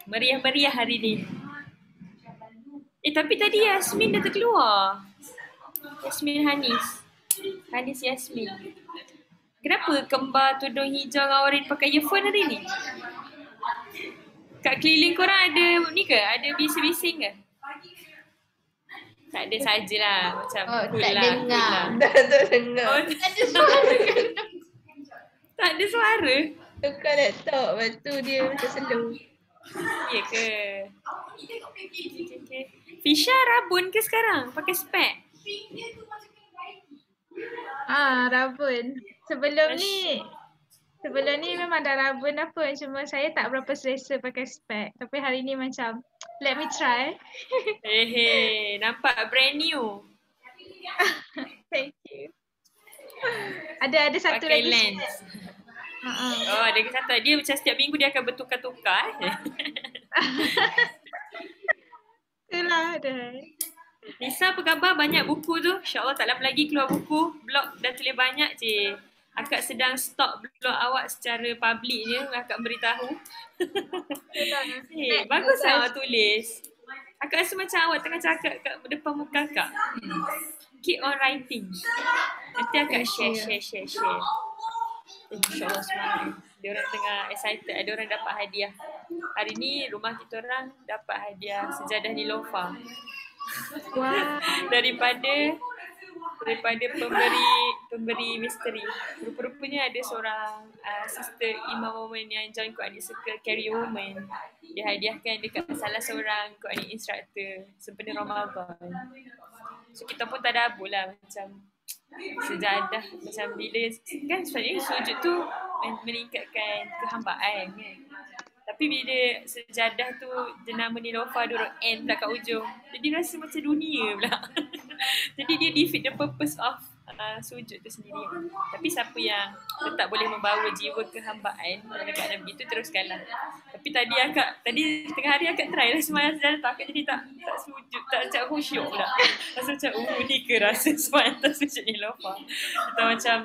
Meriah-meriah hari ni. Tapi tadi Yasmin dah terkeluar. Yasmin Hanis. Hanis Yasmin. Kenapa kembar tudung hijau dengan oren pakai earphone hari ni? Kat keliling korang ada ni ke? Ada bising-bising ke? Tak ada sajalah. Macam cool tak lah. dengar. Dah tak dengar. Oh, Tak ada suara. tak ada suara? Tukar laptop, lepas tu dia macam slow. Ya ke? Okay. Fisha rabun ke sekarang? Pakai spek? Rabun. Sebelum ni memang dah rabun apa. Cuma saya tak berapa selesa pakai spek. Tapi hari ni macam, let me try. Nampak brand new. Thank you. Ada satu Pakai lagi lens. Oh, ada satu. Dia macam setiap minggu dia akan bertukar-tukar. Itulah ada. Nisa, apa khabar? Banyak buku tu. InsyaAllah tak lama lagi keluar buku. Blog dah tulis banyak je. Akak sedang stok blog awak secara public je. Akak beritahu. Bagus lah awak tulis. Akak rasa macam awak tengah cakap kat depan muka akak. Keep on writing. Nanti akak share. InsyaAllah semangat. Dia orang tengah excited. Ada orang dapat hadiah. Hari ni rumah kita orang dapat hadiah sejadah Nilofa. Wow. daripada pemberi misteri. Rupa-rupanya ada seorang sister Imam Woman yang join Quran Circle Carry Woman. Dia hadiahkan dekat salah seorang Quran instructor sempena Ramadan. So kita pun tadabbur lah macam sejadah macam bila kan sebenarnya sujud tu meningkatkan kehambaan kan. Tapi bila sejadah tu jenama Nilofa dia orang end pula kat ujung. Jadi rasa macam dunia pula. Jadi dia defeat the purpose of sujud tu sendiri. Tapi siapa yang tetap boleh membawa jiwa kehambaan dekat Nabi tu teruskanlah. Tapi tadi tengah hari akak try lah semayang sejadah tu. Akak jadi tak sujud, tak macam khusyuk pula. Rasa macam ni ke rasa semayang atas sujud Nilofa. Kita macam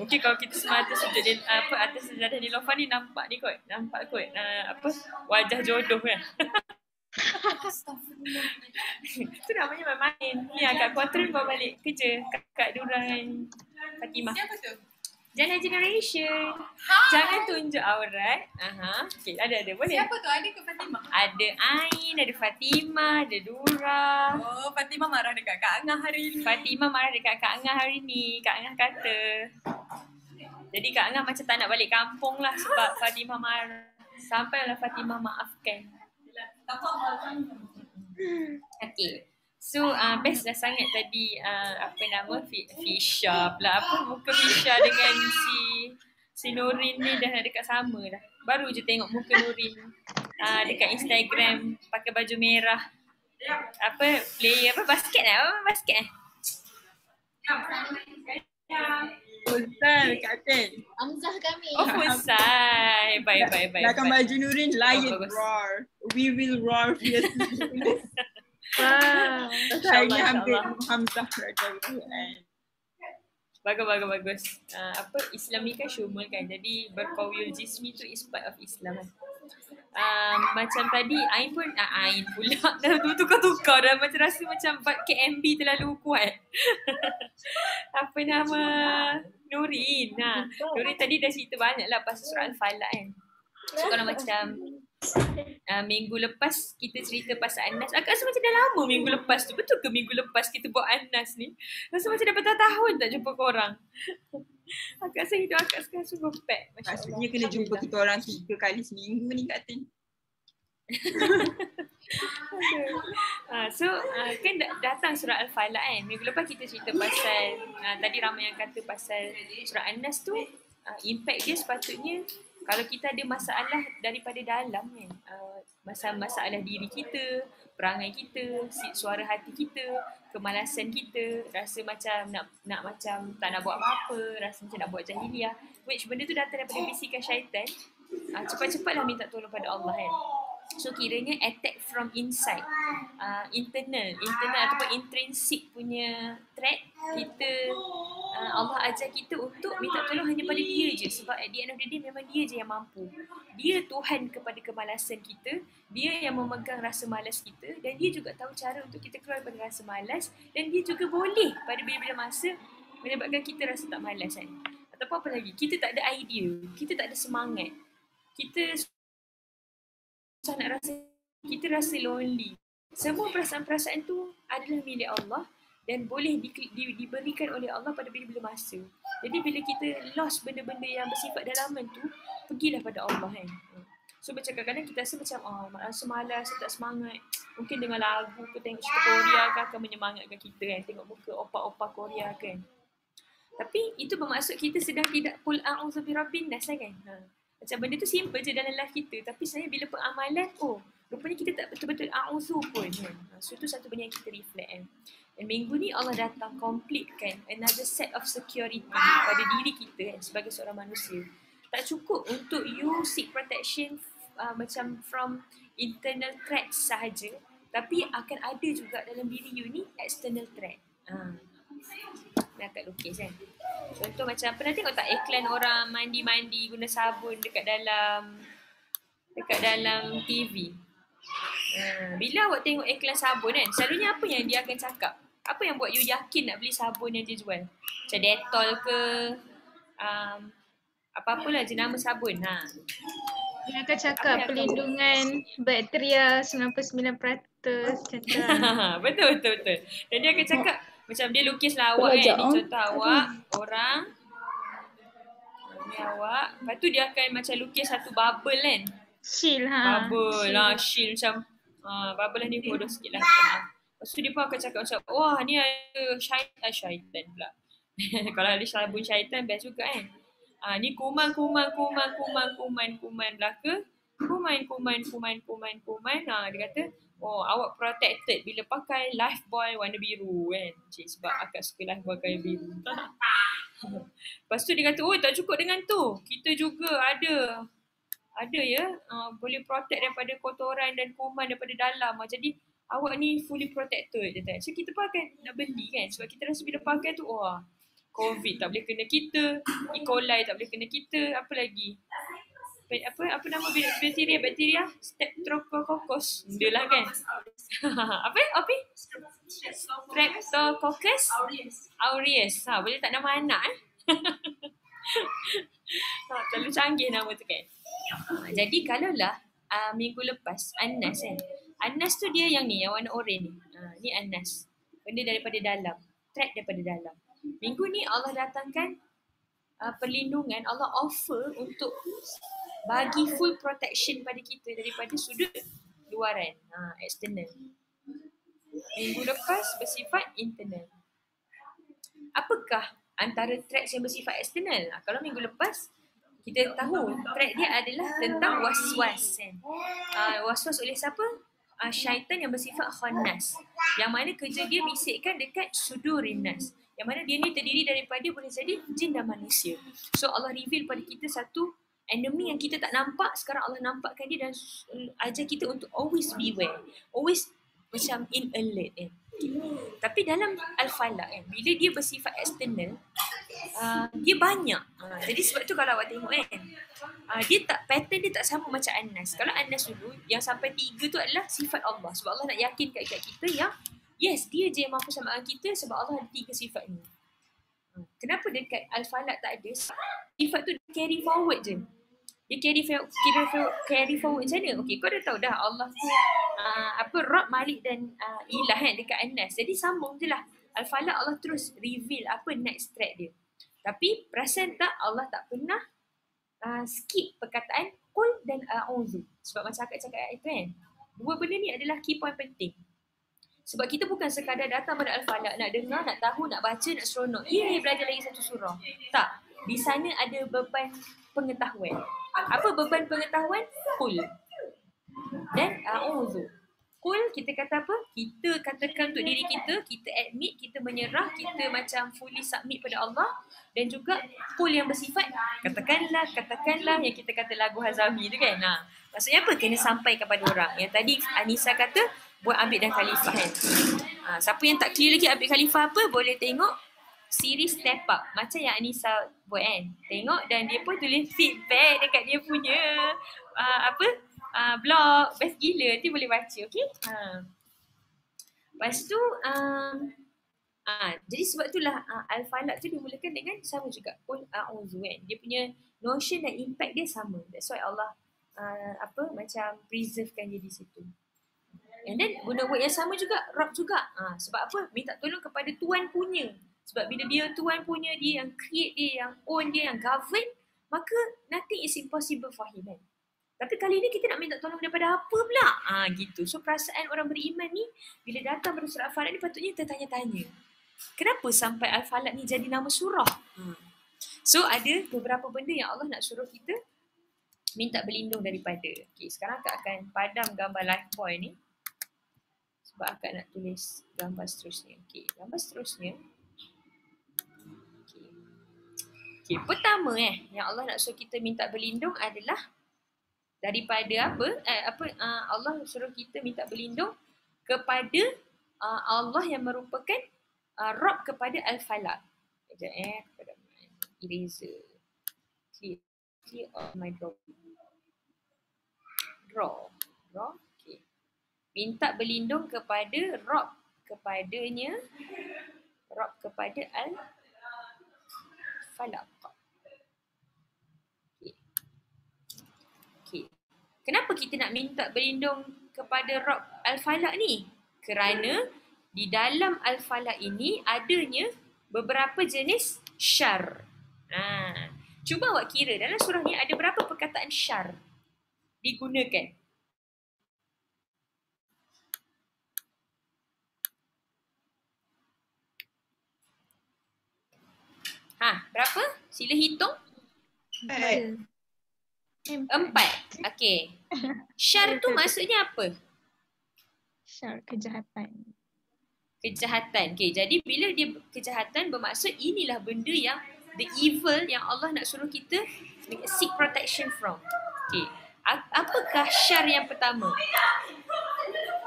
mungkin kalau kita semayang atas sujud atas sejadah Nilofa ni nampak kot wajah jodoh kan. Itu namanya main-main. Ni agak quarter bawa balik kerja Kak Duran Fatimah. Siapa tu? Jana Generation. Jangan tunjuk aurat. Okay, ada boleh. Siapa tu? Ada ke Fatimah? Ada Ain, ada Fatimah, ada Dura. Oh, Fatimah marah dekat Kak Angah hari ni. Fatimah marah dekat Kak Angah hari ni. Kak Angah kata. Jadi Kak Angah macam tak nak balik kampung lah sebab Fatimah marah. Sampailah Fatimah maafkan. Okay. So best lah sangat tadi Fisha pula. Muka Fisha dengan si Nurin ni dah dekat sama dah. Baru je tengok muka Nurin dekat Instagram pakai baju merah. Basket Futsal Kapten. Amzah kami. Oh, futsal. Baik. Belakang baju Nurin, lion roar. We will roar fiercely. Wow. Saya hampir Hamzah Bagus. Islam ni kan syumul kan. Jadi berqawiyul jismi tu is part of Islam kan. Macam tadi Ain pula dah tukar-tukar dah macam rasa macam KMB terlalu kuat. Nurin. Nurin tadi dah cerita banyak lah pasal surah Al-Falaq kan. So kalau macam minggu lepas kita cerita pasal Anas, akak rasa macam dah lama minggu lepas tu. Betul ke minggu lepas kita buat Anas ni? Rasa macam dah bertahun tak jumpa korang. Akak rasa hidup akak sekarang sungguh pack. Maksudnya kena jumpa kita orang 3 kali seminggu ni Kak Tin. Kan datang surah Al-Falaq kan. Minggu lepas kita cerita pasal tadi ramai yang kata pasal surah An-Nas tu impact dia sepatutnya kalau kita ada masalah daripada dalam kan. Masalah diri kita, perangai kita, suara hati kita, kemalasan kita, rasa macam nak macam tak nak buat apa-apa, rasa macam nak buat jahiliah, which benda tu datang daripada bisikan syaitan. Cepat-cepatlah minta tolong pada Allah kan. So kiranya attack from inside, internal ataupun intrinsic punya threat kita, Allah ajar kita untuk minta tolong hanya pada dia je, sebab at the end of the day memang dia je yang mampu. Dia Tuhan kepada kemalasan kita, dia yang memegang rasa malas kita, dan dia juga tahu cara untuk kita keluar daripada rasa malas, dan dia juga boleh pada bila-bila masa menyebabkan kita rasa tak malas kan. Ataupun apa lagi, kita tak ada idea, kita tak ada semangat, kita susah nak rasa, kita rasa lonely. Semua perasaan-perasaan tu adalah milik Allah dan boleh diberikan oleh Allah pada bila-bila masa. Jadi bila kita lost benda-benda yang bersifat dalaman tu, pergilah pada Allah kan. So macam kadang-kadang kita rasa macam rasa malas, tak semangat. Mungkin dengar lagu ke tengok cerita Korea kan akan menyemangatkan kita kan. Tengok muka opa-opa Korea kan. Tapi itu bermaksud kita sedang tidak qul a'udzu birabbin nas kan. Macam benda tu simple je dalam life kita, tapi sebenarnya bila peramalan, rupanya kita tak betul-betul a'udzu pun kan. So itu satu benda yang kita reflect kan. Dan minggu ni Allah datang completekan another set of security pada diri kita kan sebagai seorang manusia. Tak cukup untuk you seek protection macam from internal threats sahaja, tapi akan ada juga dalam diri you ni external threat. Nak kat lukis kan. Contoh macam pernah tengok tak iklan orang mandi-mandi guna sabun dekat dalam TV. Bila awak tengok iklan sabun kan, selalunya apa yang dia akan cakap? Apa yang buat you yakin nak beli sabun yang dia jual? Macam Dettol ke apa-apalah jenama sabun. Dia akan cakap pelindungan bakteria 99% cakap. Betul. Dan dia akan cakap macam dia lukislah awak kan. Ni contoh awak, orang. Ni awak. Lepas tu dia akan macam lukis satu bubble kan. Shield Bubble lah, shield macam. Bubble lah ni bodoh sikit lah. Lepas tu dia pun akan cakap macam, wah ni ada syaitan pula. Kalau ada sabun syaitan best juga kan. Ni kuman belaka. Kuman. Dia kata, awak protected bila pakai Lifebuoy warna biru kan. Sebab akak suka Lifebuoy warna biru. Lepas tu dia kata, tak cukup dengan tu. Kita juga ada ya, boleh protect daripada kotoran dan kuman daripada dalam. Jadi awak ni fully protected. So kita pun akan nak beli kan. Sebab kita rasa bila pakai tu, COVID tak boleh kena kita, E. coli tak boleh kena kita, apa lagi? Apa nama bakteria? Streptococcus. Dia lah kan. apa? Streptococcus aureus. Boleh tak nama anak terlalu canggih nama tu kan. Jadi kalaulah minggu lepas Anas kan. Anas tu dia yang ni, yang warna oranye ni. Ni Anas. Benda daripada dalam. Threat daripada dalam. Minggu ni Allah datangkan perlindungan, Allah offer untuk bagi full protection pada kita daripada sudut luaran, external. Minggu lepas bersifat internal. Apakah antara threats yang bersifat eksternal? Kalau minggu lepas kita tahu threat dia adalah tentang was-was kan. Was-was oleh siapa? Syaitan yang bersifat khannas. Yang mana kerja dia bisikkan dekat sudurin nas. Yang mana dia ni terdiri daripada boleh jadi jin dan manusia. So Allah reveal pada kita satu enemy yang kita tak nampak, sekarang Allah nampakkan dia dan ajar kita untuk always beware. Always macam in alert kan. Tapi dalam Al-Falaq kan, bila dia bersifat eksternal, dia banyak. Jadi sebab tu kalau awak tengok kan, dia tak, pattern dia tak sama macam Anas. Kalau Anas dulu, yang sampai 3 tu adalah sifat Allah. Sebab Allah nak yakinkan kat kita yang yes, dia je yang mampu samakan kita sebab Allah ada 3 sifat ni. Kenapa dekat Al-Falaq tak ada? Sifat tu carry forward je. Dia carry forward macam mana? Okay, kau dah tahu dah Allah tu Rabb, Malik dan Ilah kan dekat Anas. Jadi sambung je lah. Al-Falaq Allah terus reveal apa next threat dia. Tapi perasan tak Allah tak pernah skip perkataan Qul dan A'udhu. Sebab macam akak cakap itu kan. Dua benda ni adalah key point penting. Sebab kita bukan sekadar datang pada Al-Falaq nak dengar, nak tahu, nak baca, nak seronok. Belajar lagi satu surah. Tak. Di sana ada beban pengetahuan. Apa beban pengetahuan? Qul dan A'udhu. Kul kita kata apa? Kita katakan untuk diri kita, kita admit, kita menyerah, kita macam fully submit pada Allah. Dan juga kul yang bersifat katakanlah yang kita kata lagu Hazami tu kan. Maksudnya apa? Kena sampai kepada orang. Yang tadi Anissa kata buat ambil dan khalifah kan. Siapa yang tak clear lagi ambil khalifah apa, boleh tengok series Step Up. Macam yang Anissa buat kan. Tengok dan dia pun tulis feedback dekat dia punya blog. Best gila. Nanti boleh baca. Okay. Lepas tu jadi sebab itulah Al-Falaq tu dimulakan dengan sama juga Qul a'udzu kan. Dia punya notion dan impact dia sama. That's why Allah macam preservekan dia di situ. And then guna word yang sama juga Rabb juga. Sebab apa? Minta tolong kepada Tuhan punya. Sebab bila dia Tuhan punya, dia yang create dia, yang own dia, yang govern, maka nothing is impossible for him kan. Tapi kali ni kita nak minta tolong daripada apa pula? Gitu. So perasaan orang beriman ni bila datang pada surah Al-Falaq ni patutnya tertanya-tanya. Kenapa sampai Al-Falaq ni jadi nama surah? So ada beberapa benda yang Allah nak suruh kita minta berlindung daripada. Okay, sekarang Kak akan padam gambar live boy ni. Sebab Kak nak tulis gambar seterusnya. Okay, gambar seterusnya. Okay, pertama yang Allah nak suruh kita minta berlindung adalah daripada Allah suruh kita minta berlindung kepada Allah yang merupakan Rabb kepada Al-Falaq. Sekejap kepada eraser. Clear all my draw. Okay. Minta berlindung kepada Rabb kepada Al-Falaq. Okay. Kenapa kita nak minta berlindung kepada Rabb Al-Falaq ni? Kerana di dalam Al-Falaq ini adanya beberapa jenis syar. Cuba awak kira dalam surah ni ada berapa perkataan syar digunakan? Berapa? Sila hitung. 4. Okey. Syar tu maksudnya apa? Syar kejahatan. Okay, jadi bila dia kejahatan bermaksud inilah benda yang the evil yang Allah nak suruh kita seek protection from. Okay. Apakah syar yang pertama?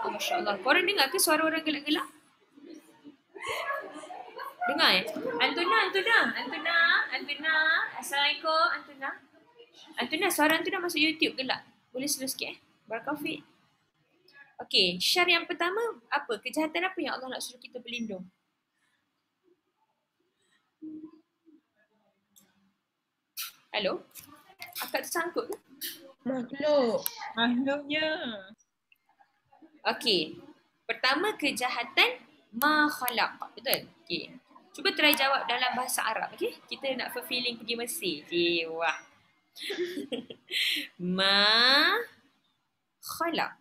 Masya Allah. Korang dengar ke suara orang gelak-gelak? Dengar Antuna. Assalamualaikum Antuna, suara Antuna masuk YouTube gelak. Boleh slow sikit Barakafik. Okey, syar yang pertama apa? Kejahatan apa yang Allah nak suruh kita berlindung? Halo? Akak tersangkut ke? Makhluknya. Okey. Pertama kejahatan ma khalaq. Betul? Okey. Cuba try jawab dalam bahasa Arab, okey? Kita nak feeling pergi Mesir. Okey, wah. Ma khalaq.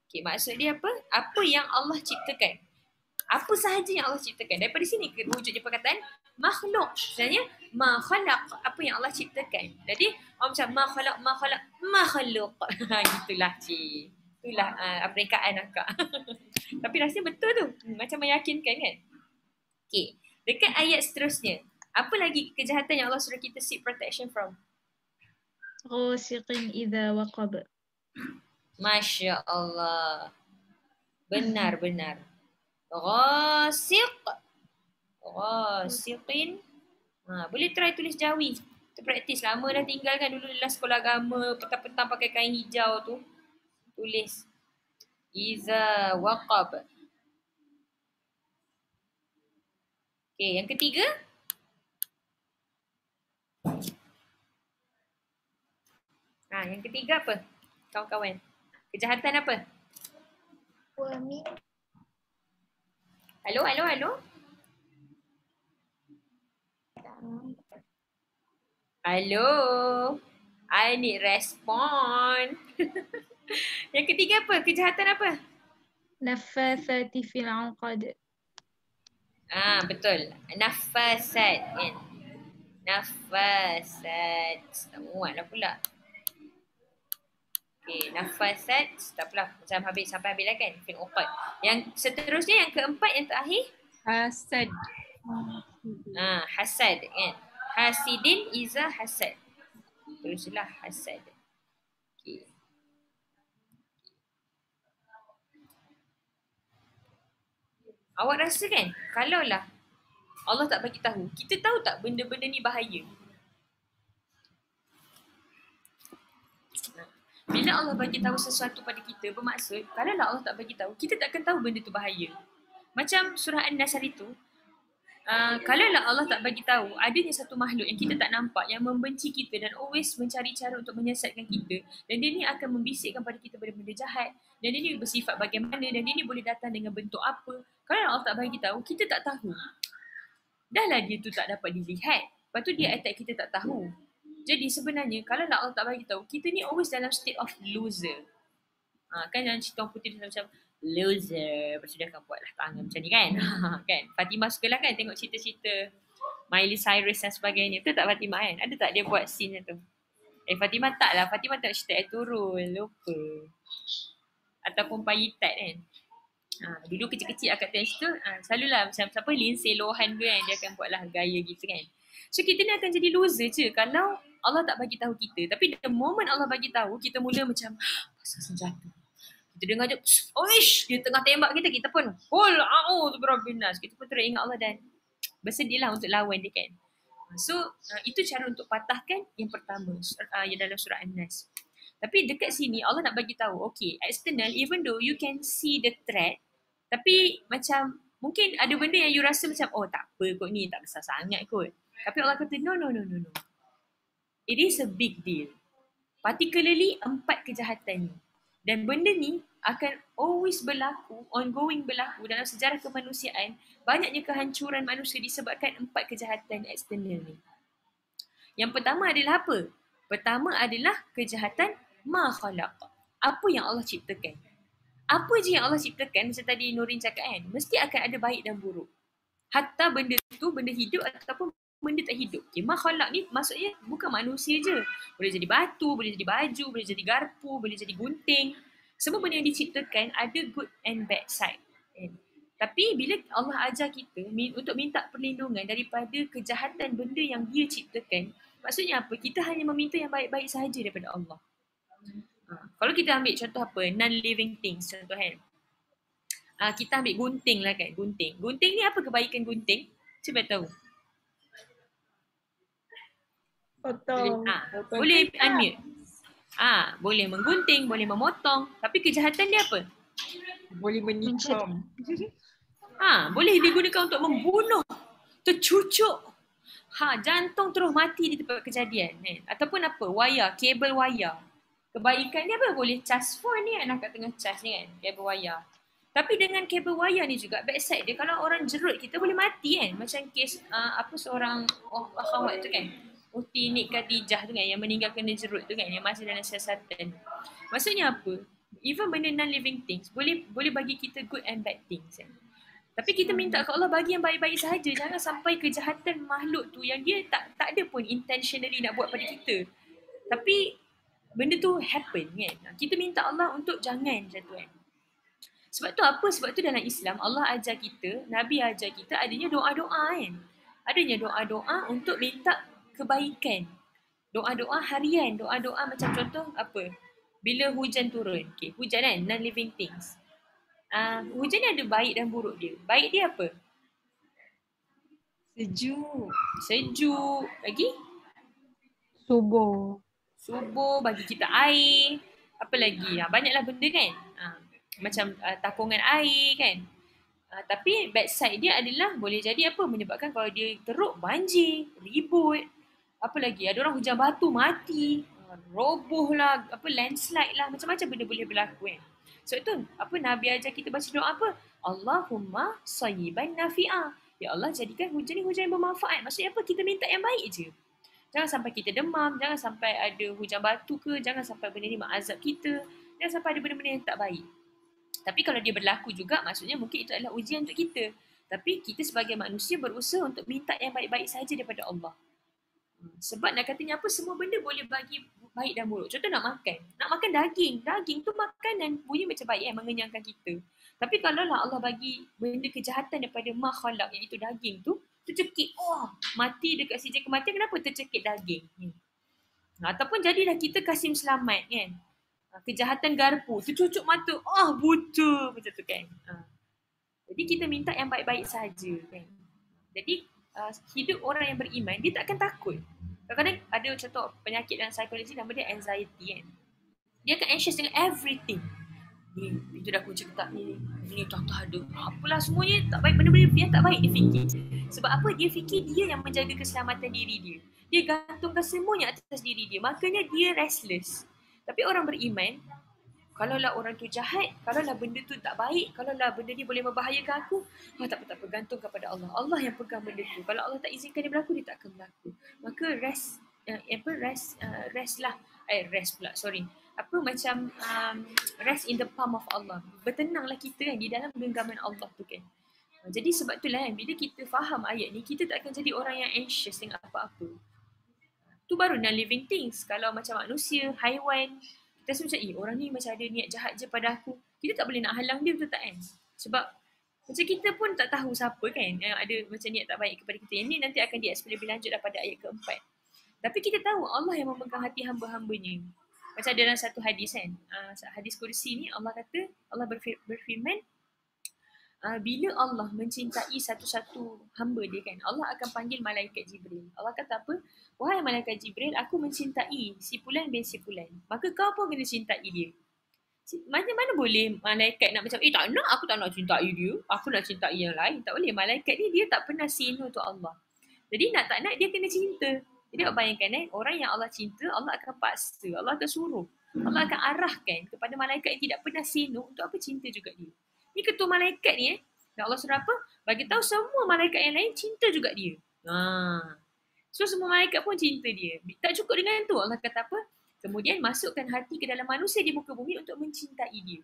Okey, maksud dia apa? Apa yang Allah ciptakan. Apa sahaja yang Allah ciptakan. Daripada sini wujudnya perkataan makhluk. Sebenarnya ma khalaq, apa yang Allah ciptakan. Jadi orang macam ma khalaq makhluk. Gitulah cik. Itulah rekaan akak. Tapi rasanya betul tu. Macam meyakinkan kan? Okey. Dekat ayat seterusnya. Apa lagi kejahatan yang Allah suruh kita seek protection from? Ghasiqin idza waqab. Masya Allah. Benar. Ghasiqin. Boleh try tulis Jawi. Kita praktis. Lama dah tinggalkan dulu dalam sekolah agama. Petang-petang pakai kain hijau tu. Tulis. Iza waqab. Okay, yang ketiga. Yang ketiga apa? Kawan-kawan. Kejahatan apa? Wami. Halo? Halo? I need respond. Yang ketiga apa? Kejahatan apa? Naffathati fil 'uqad. Betul. Nafasat kan. Nafasat. Tak muat lah pula. Okay, nafasat, tak apalah, macam sampai habis lah kan, fi'il uqad. Yang seterusnya yang keempat, yang terakhir, Hasad. hasad kan. Hasidin iza hasad. Teruslah hasad. Okay. Awak rasa kan, kalaulah Allah tak bagi tahu, kita tahu tak benda-benda ni bahaya? Bila Allah bagi tahu sesuatu pada kita, bermaksud kalaulah Allah tak bagi tahu, kita takkan tahu benda tu bahaya. Macam surah An-Nas hari tu, kalaulah Allah tak bagi tahu adanya satu makhluk yang kita tak nampak yang membenci kita dan always mencari cara untuk menyesatkan kita, dan dia ni akan membisikkan pada kita benda-benda jahat, dan dia ni bersifat bagaimana, dan dia ni boleh datang dengan bentuk apa. Kalau Allah tak bagi tahu, kita tak tahu. Dah lah dia tu tak dapat dilihat, lepas tu dia attack kita tak tahu. Jadi sebenarnya kalau Allah tak bagi tahu, kita ni always dalam state of loser. Kan dalam cerita orang putih macam loser, lepas tu dia akan buatlah tangan macam ni kan. Kan Fatimah sukalah kan tengok cerita-cerita Miley Cyrus dan sebagainya. Tu tak Fatimah kan? Ada tak dia buat scene tu? Fatimah tak lah. Fatimah tengok cerita Ertugrul, lupa. Ataupun Payitat kan. Dulu kecil-kecil akak tengok cerita, selalulah macam siapa Lindsay Lohan ke kan, dia akan buatlah gaya gitu kan. So kita ni akan jadi loser je kalau Allah tak bagi tahu kita. Tapi the moment Allah bagi tahu, kita mula macam pasal senjata. Kita dengar je, oish, dia tengah tembak kita, kita pun qul a'udzu birabbin nas. Kita pun teringat Allah dan bersedihlah untuk lawan dia kan. So itu cara untuk patahkan yang pertama yang dalam surah An-Nas. Tapi dekat sini Allah nak bagi tahu, okay, external, even though you can see the threat, tapi macam mungkin ada benda yang you rasa macam, oh tak apa kot ni, tak besar sangat kot. Tapi Allah kata, no. It is a big deal. Particularly 4 kejahatan ni. Dan benda ni akan always berlaku, ongoing berlaku dalam sejarah kemanusiaan. Banyaknya kehancuran manusia disebabkan 4 kejahatan eksternal ni. Yang pertama adalah apa? Pertama adalah kejahatan ma khalaq. Apa yang Allah ciptakan. Apa je yang Allah ciptakan, macam tadi Nurin cakap kan, mesti akan ada baik dan buruk. Hatta benda tu, benda hidup ataupun benda tak hidup. Okay, ma khalaq ni maksudnya bukan manusia je. Boleh jadi batu, boleh jadi baju, boleh jadi garpu, boleh jadi gunting. Semua benda yang diciptakan ada good and bad side. Tapi bila Allah ajar kita untuk minta perlindungan daripada kejahatan benda yang dia ciptakan, maksudnya apa? Kita hanya meminta yang baik-baik sahaja daripada Allah. Kalau kita ambil contoh apa? Non-living things contoh kan. Kita ambil gunting lah kan. Gunting ni apa kebaikan gunting? Cuba tahu. Potong. Boleh unmute. Boleh menggunting, boleh memotong. Tapi kejahatan dia apa? Boleh menikam. Boleh digunakan untuk membunuh, tercucuk. Jantung terus mati di tempat kejadian. Ataupun apa? Wayar, kabel wayar. Kebaikan dia apa? Boleh cas phone ni kan, kat tengah cas ni kan, kabel wayar. Tapi dengan kabel wayar ni juga, backside dia, kalau orang jerut kita boleh mati kan. Macam kes seorang akhwat tu kan, Ukhti Nik Khadijah tu kan, yang meninggal kena jerut tu kan, yang masih dalam siasatan. Maksudnya apa? Even benda non-living things boleh bagi kita good and bad things kan. Tapi kita minta ke Allah bagi yang baik-baik sahaja. Jangan sampai kejahatan makhluk tu yang dia tak ada pun intentionally nak buat pada kita. Tapi benda tu happen kan. Kita minta Allah untuk jangan macam tu kan. Sebab tu apa? Sebab tu dalam Islam Allah ajar kita, Nabi ajar kita adanya doa-doa kan. Adanya doa-doa untuk minta kebaikan. Doa-doa harian, doa-doa macam contoh apa? Bila hujan turun. Okay, hujan kan, non-living things. Hujan ni ada baik dan buruk dia. Baik dia apa? Sejuk. Lagi? Subur bagi kita air. Apa lagi? Banyaklah benda kan. Macam tapungan air kan. Tapi bad side dia adalah boleh jadi apa? Menyebabkan kalau dia teruk, banjir, ribut. Apa lagi? Ada orang hujan batu mati. Roboh lah, landslide lah, macam-macam benda boleh berlaku kan. So itu apa Nabi ajar kita baca doa apa? Allahumma sayyiban nafi'ah. Ya Allah, jadikan hujan ni hujan yang bermanfaat. Maksudnya apa? Kita minta yang baik je. Jangan sampai kita demam, jangan sampai ada hujan batu ke, jangan sampai benda ni mengazab kita, jangan sampai ada benda-benda yang tak baik. Tapi kalau dia berlaku juga, maksudnya mungkin itu adalah ujian untuk kita. Tapi kita sebagai manusia berusaha untuk minta yang baik-baik saja daripada Allah. Sebab nak katanya apa, semua benda boleh bagi baik dan buruk. Contoh nak makan daging. Daging tu makanan, bunyi macam baik mengenyangkan kita. Tapi kalau lah Allah bagi benda kejahatan daripada makhluk iaitu daging tu, tercekik, mati dekat sijil kematian, kenapa tercekik daging? Ataupun jadilah kita Kasim Selamat kan. Kejahatan garpu, tercucuk mata, buta macam tu kan. Jadi kita minta yang baik-baik saja kan. Jadi hidup orang yang beriman, dia tak akan takut. Kadang-kadang ada contoh penyakit dalam psikologi nama dia anxiety kan. Dia akan anxious dengan everything. Ni, itu dah kunci ketak ni tak ada. Apalah semuanya tak baik, benda-benda yang tak baik dia fikir. Sebab apa? Dia fikir dia yang menjaga keselamatan diri dia. Dia gantungkan semuanya atas diri dia. Makanya dia restless. Tapi orang beriman, kalaulah orang tu jahat, kalaulah benda tu tak baik, kalaulah benda ni boleh membahayakan aku, tak apa, gantung kepada Allah. Allah yang pegang benda tu. Kalau Allah tak izinkan dia berlaku, dia tak akan berlaku. Maka rest in the palm of Allah. Bertenanglah kita kan di dalam genggaman Allah tu kan. Jadi sebab itulah kan, bila kita faham ayat ni, kita tak akan jadi orang yang anxious dengan apa-apa. Tu baru non-living things. Kalau macam manusia, haiwan, kita rasa macam, orang ni macam ada niat jahat je pada aku. Kita tak boleh nak halang dia, betul tak kan? Sebab macam kita pun tak tahu siapa kan yang ada macam niat tak baik kepada kita. Yang ni nanti akan di-explain lebih lanjut pada ayat keempat. Tapi kita tahu Allah yang memegang hati hamba-hambanya. Macam ada dalam satu hadis kan. Hadis kursi ni Allah kata, Allah berfirman, bila Allah mencintai satu-satu hamba dia kan, Allah akan panggil malaikat Jibril. Allah kata apa? Wahai malaikat Jibril, aku mencintai si Fulan bin si Fulan. Maka kau pun kena cintai dia. Macam mana boleh malaikat nak macam, tak nak, aku tak nak cintai dia. Aku nak cintai yang lain. Tak boleh. Malaikat ni dia tak pernah say no to Allah. Jadi nak tak nak dia kena cinta. Jadi bayangkan orang yang Allah cinta, Allah akan paksa. Allah akan suruh. Allah akan arahkan kepada malaikat yang tidak pernah say no untuk apa cinta juga dia. Ni ketua malaikat ni dan Allah suruh apa? Bagi tahu semua malaikat yang lain cinta juga dia. So semua malaikat pun cinta dia. Tak cukup dengan tu. Allah kata apa? Kemudian masukkan hati ke dalam manusia di muka bumi untuk mencintai dia.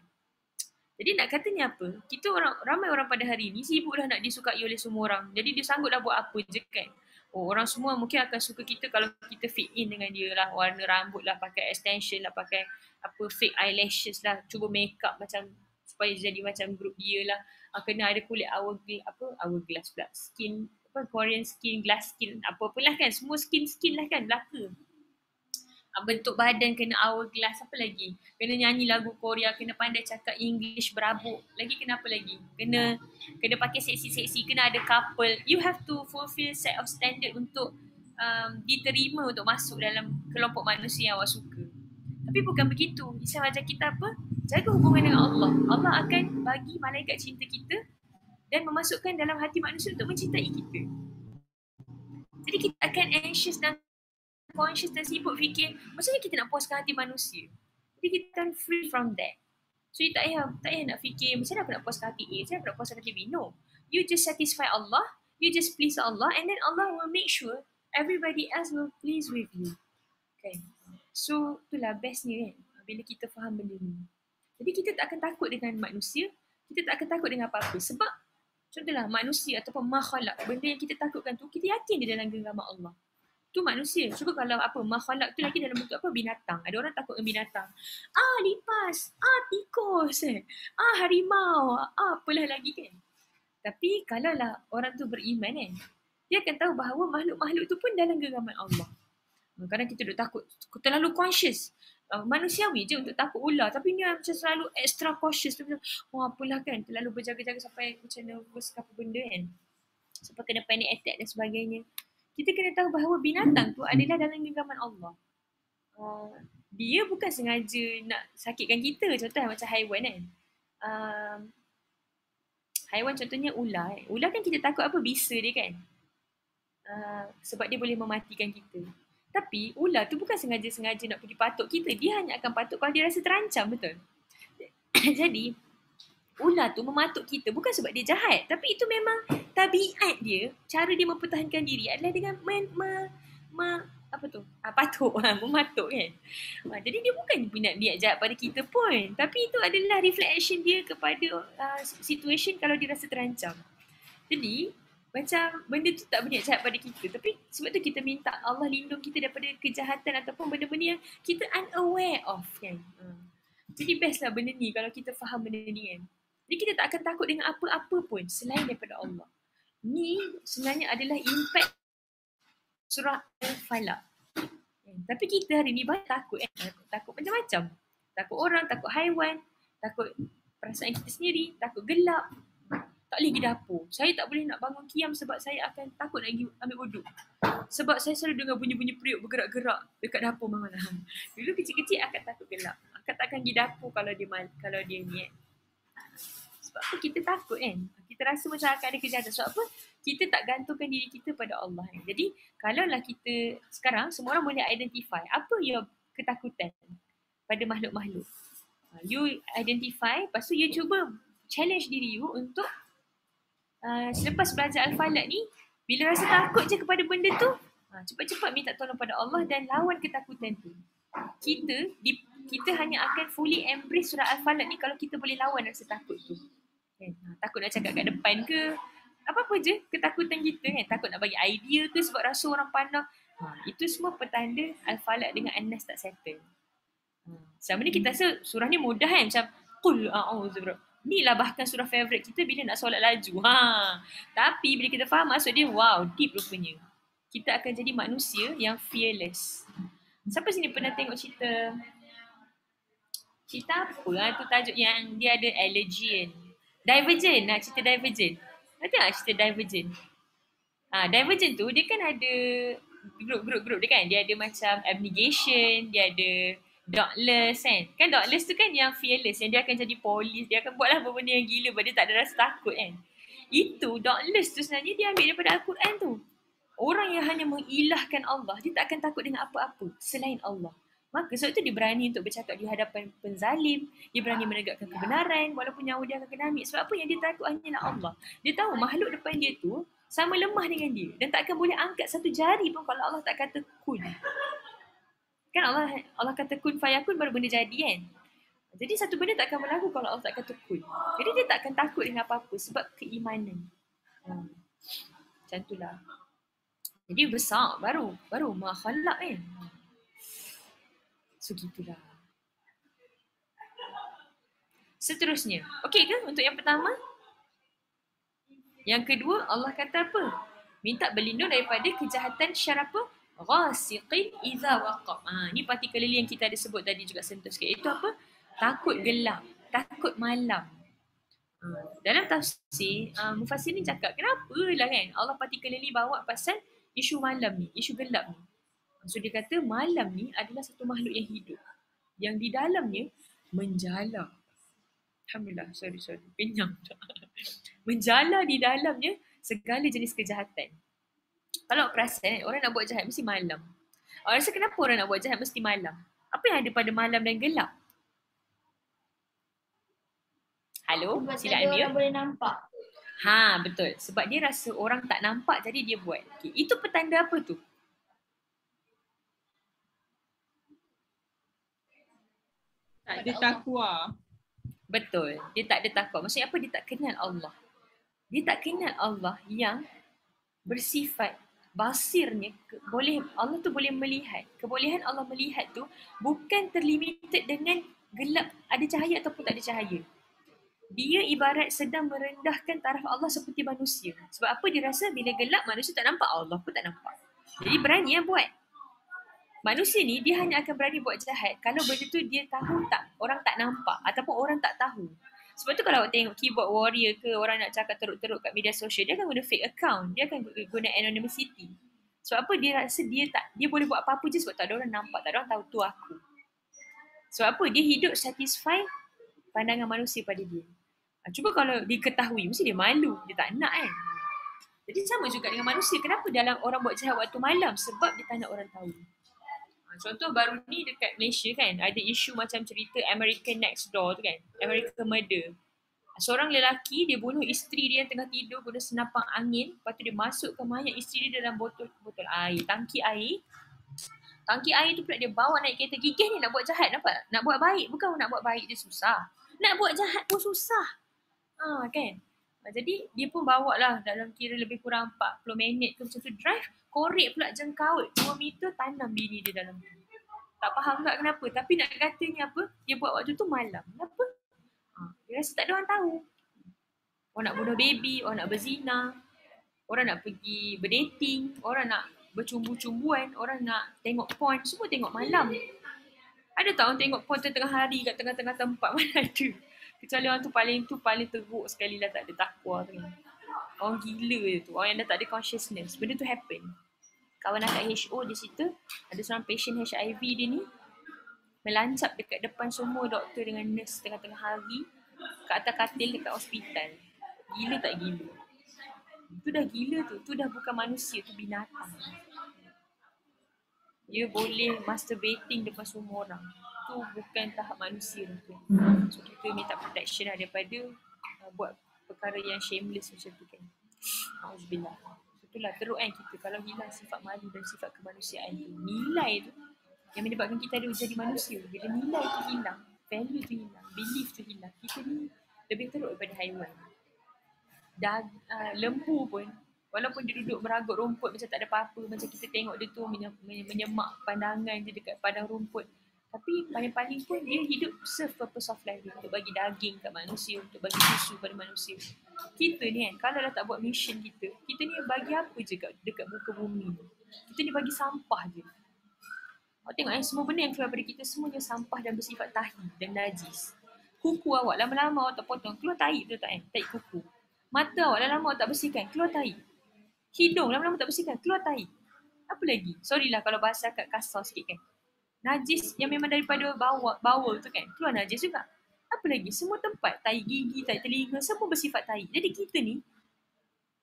Jadi nak katanya apa? Kita ramai orang pada hari ni sibuk dah nak disukai oleh semua orang. Jadi dia sanggup dah buat apa je kan. Orang semua mungkin akan suka kita kalau kita fit in dengan dia lah. Warna rambut lah, pakai extension lah, pakai apa fake eyelashes lah. Cuba make up macam supaya jadi macam grup dia lah. Kena ada kulit hourglass pula. Skin, Korean skin, glass skin, apa-apalah kan. Semua skin lah kan, belaka. Bentuk badan kena hourglass, apa lagi? Kena nyanyi lagu Korea, kena pandai cakap English berabuk. Lagi kena apa lagi? Kena pakai seksi-seksi, kena ada couple. You have to fulfill set of standard untuk diterima untuk masuk dalam kelompok manusia yang awak suka. Tapi bukan begitu. Islam ajar kita apa? Jaga hubungan dengan Allah. Allah akan bagi malaikat cinta kita dan memasukkan dalam hati manusia untuk mencintai kita. Jadi kita akan anxious dan conscious dan sibuk fikir macam mana kita nak puaskan hati manusia. Jadi kita akan free from that. So you tak payah nak fikir macam mana aku nak puaskan hati A, macam mana aku nak puaskan hati B. No. You just satisfy Allah, you just please Allah, and then Allah will make sure everybody else will please with you. Okay. So itulah bestnya kan bila kita faham benda ni. Jadi kita tak akan takut dengan manusia, kita tak akan takut dengan apa-apa. Sebab contohlah manusia ataupun makhluk, benda yang kita takutkan tu, kita yakin dia dalam genggaman Allah. Tu manusia. Cuba kalau makhluk tu lagi dalam bentuk apa? Binatang. Ada orang takut dengan binatang. Lipas. Tikus. Harimau. Apalah lagi kan. Tapi kalaulah orang tu beriman kan, dia akan tahu bahawa makhluk-makhluk tu pun dalam genggaman Allah. Kadang kita duk takut, terlalu conscious. Manusiawi je untuk takut ular. Tapi ni macam selalu extra cautious. Apalah kan. Terlalu berjaga-jaga sampai macam nervous ke apa benda kan. Sampai kena panic attack dan sebagainya. Kita kena tahu bahawa binatang tu adalah dalam genggaman Allah. Dia bukan sengaja nak sakitkan kita. Contohnya macam haiwan kan. Haiwan contohnya ular. Ular kan kita takut apa? Bisa dia kan. Sebab dia boleh mematikan kita. Tapi ular tu bukan sengaja nak pergi patuk kita. Dia hanya akan patuk kalau dia rasa terancam, betul? Jadi, ular tu mematuk kita bukan sebab dia jahat. Tapi itu memang tabiat dia. Cara dia mempertahankan diri adalah dengan patuk. Mematuk kan. Jadi dia bukan niat jahat pada kita pun. Tapi itu adalah reflection dia kepada situation kalau dia rasa terancam. Jadi, macam benda tu tak berniat jahat pada kita. Tapi sebab tu kita minta Allah lindung kita daripada kejahatan ataupun benda-benda yang kita unaware of kan. Jadi best lah benda ni kalau kita faham benda ni kan. Jadi kita tak akan takut dengan apa-apa pun selain daripada Allah. Ni sebenarnya adalah impact surah Al-Falaq. Tapi kita hari ni banyak takut takut macam-macam. Takut orang, takut haiwan, takut perasaan kita sendiri, takut gelap. Tak boleh pergi dapur. Saya tak boleh nak bangun qiyam sebab saya akan takut nak pergi ambil wuduk. Sebab saya selalu dengar bunyi-bunyi periuk bergerak-gerak dekat dapur malam-malam. Dulu kecil-kecil akak takut gelap. Akak takkan pergi dapur kalau dia niat. Sebab apa kita takut kan? Kita rasa macam akan ada kejahatan. Sebab apa? Kita tak gantungkan diri kita pada Allah kan? Jadi kalaulah kita sekarang semua orang boleh identify apa your ketakutan pada makhluk-makhluk. You identify, lepas tu you cuba challenge diri you untuk selepas belajar Al-Falaq ni, bila rasa takut je kepada benda tu, cepat-cepat minta tolong pada Allah dan lawan ketakutan tu. Kita hanya akan fully embrace surah Al-Falaq ni kalau kita boleh lawan rasa takut tu. Kan? Takut nak cakap kat depan ke, apa-apa je ketakutan kita kan. Takut nak bagi idea ke sebab rasa orang pandang. Itu semua petanda Al-Falaq dengan An-Nas tak settle. Selama ni kita rasa surah ni mudah kan. Macam, Qul a'udzu. Ni lah bahkan surah favourite kita bila nak solat laju. Tapi bila kita faham maksud dia, wow, deep rupanya. Kita akan jadi manusia yang fearless. Siapa sini pernah tengok cerita apa tu tajuk yang dia ada allergen? Divergent, cerita Divergent. Nak tengok cerita Divergent? Divergent tu dia kan ada grup dia kan. Dia ada macam abnegation, dia ada Dauntless kan. Kan Dauntless tu kan yang fearless, yang dia akan jadi polis, dia akan buatlah benda yang gila sebab dia tak ada rasa takut kan. Itu Dauntless tu sebenarnya dia ambil daripada Al-Quran tu. Orang yang hanya mengilahkan Allah, dia tak akan takut dengan apa-apa selain Allah. Maka sebab tu dia berani untuk bercakap di hadapan penzalim, dia berani menegakkan kebenaran walaupun nyawa dia akan kena ambil. Sebab apa yang dia takut hanyalah Allah. Dia tahu makhluk depan dia tu sama lemah dengan dia dan tak akan boleh angkat satu jari pun kalau Allah tak kata kun. Kan Allah kata kun fayakun baru benda jadi kan. Jadi satu benda tak akan berlaku kalau Allah tak kata kun. Jadi dia tak akan takut dengan apa-apa sebab keimanan. Macam itulah. Jadi besar baru makhluk kan. So gitulah. Seterusnya. Okey ke untuk yang pertama? Yang kedua Allah kata apa? Minta berlindung daripada kejahatan syar apa? Ghasiqin idza waqab. Ni particularly yang kita ada sebut tadi juga sentuh sikit. Itu apa? Takut gelap, takut malam. Dalam tafsir, mufassir ni cakap kenapa lah kan Allah particularly bawa pasal isu malam ni, isu gelap ni. So dia kata malam ni adalah satu makhluk yang hidup. Yang di dalamnya menjala. Alhamdulillah, sorry. Kenyang. Menjala di dalamnya segala jenis kejahatan. Kalau perasan, orang nak buat jahat mesti malam. Awak rasa kenapa orang nak buat jahat mesti malam? Apa yang ada pada malam dan gelap? Halo, sila Almir. Orang boleh nampak. Betul. Sebab dia rasa orang tak nampak jadi dia buat. Okay. Itu petanda apa tu? Tak ada takwa. Betul. Dia tak ada takwa. Maksudnya apa? Dia tak kenal Allah. Dia tak kenal Allah yang bersifat basirnya, Allah tu boleh melihat. Kebolehan Allah melihat tu bukan terlimited dengan gelap, ada cahaya ataupun tak ada cahaya. Dia ibarat sedang merendahkan taraf Allah seperti manusia. Sebab apa dia rasa bila gelap manusia tak nampak, Allah pun tak nampak. Jadi berani buat. Manusia ni dia hanya akan berani buat jahat kalau benda tu dia tahu tak, orang tak nampak ataupun orang tak tahu. Sebab tu kalau awak tengok keyboard warrior ke orang nak cakap teruk-teruk kat media sosial, dia akan guna fake account. Dia akan guna anonymity. Sebab apa? Dia rasa dia boleh buat apa-apa je sebab tak ada orang nampak, tak ada orang tahu tu aku. Sebab apa? Dia hidup satisfy pandangan manusia pada dia. Cuba kalau dia ketahui, mesti dia malu. Dia tak nak kan. Jadi sama juga dengan manusia. Kenapa dalam orang buat jahat waktu malam? Sebab dia tak nak orang tahu. Contoh baru ni dekat Malaysia kan, ada isu macam cerita American Next Door tu kan, American Murder. Seorang lelaki dia bunuh isteri dia yang tengah tidur guna senapang angin, lepas tu dia masukkan mayat isteri dia dalam botol air, tangki air. Tangki air tu pula dia bawa naik kereta gigih ni nak buat jahat, nampak? Nak buat baik, bukan nak buat baik dia susah. Nak buat jahat pun susah. Kan? Jadi dia pun bawa lah dalam kira lebih kurang 40 minit ke macam tu drive, korek pula jengkaut 2 meter, tanam bini dia dalam tu. Tak faham tak kenapa. Tapi nak katanya apa, dia buat waktu tu malam. Kenapa? Dia rasa tak ada orang tahu. Orang nak bunuh baby, orang nak berzina, orang nak pergi berdating, orang nak bercumbu-cumbuan, orang nak tengok porn, semua tengok malam. Ada tak orang tengok porn tengah hari kat tengah-tengah tempat? Mana ada. Kecuali orang tu paling teruk sekali lah, tak ada takwa tu. Orang gila je tu, orang yang dah tak ada consciousness. Benda tu happen. Kawan akak HO di situ, ada seorang patient HIV dia ni, melancap dekat depan semua doktor dengan nurse tengah-tengah hari, kat atas katil dekat hospital. Gila tak gila? Tu dah gila tu dah bukan manusia, tu binatang. Dia boleh masturbating depan semua orang. Tu bukan tahap manusia tu. So kita minta protection lah daripada buat perkara yang shameless macam tu kan. Alhamdulillah. Itulah teruk kan kita kalau hilang sifat malu dan sifat kemanusiaan tu. Nilai tu yang menyebabkan kita ada jadi manusia. Bila nilai tu hilang, value tu hilang, belief tu hilang, kita ni lebih teruk daripada haiwan. Lembu pun, walaupun dia duduk meragut rumput macam tak ada apa-apa, macam kita tengok dia tu menyemak pandangan dia dekat padang rumput, tapi paling-paling pun dia hidup serve purpose of life dia, untuk bagi daging kat manusia, untuk bagi susu pada manusia. Kita ni kan, kalau dah tak buat mission kita ni bagi apa je dekat muka bumi ni? Kita ni bagi sampah je. Awak tengok semua benda yang keluar dari kita semuanya sampah dan bersifat tahi dan najis. Kuku awak lama-lama awak tak potong, keluar tahi betul tak kan? Tahi kuku. Mata awak lama-lama awak tak bersihkan, keluar tahi. Hidung lama-lama tak bersihkan, keluar tahi. Apa lagi? Sorry lah kalau bahasa kat kasar sikit kan. Najis yang memang daripada bawah tu kan, keluar najis juga. Apa lagi? Semua tempat, tahi gigi, tahi telinga, semua bersifat tahi. Jadi kita ni,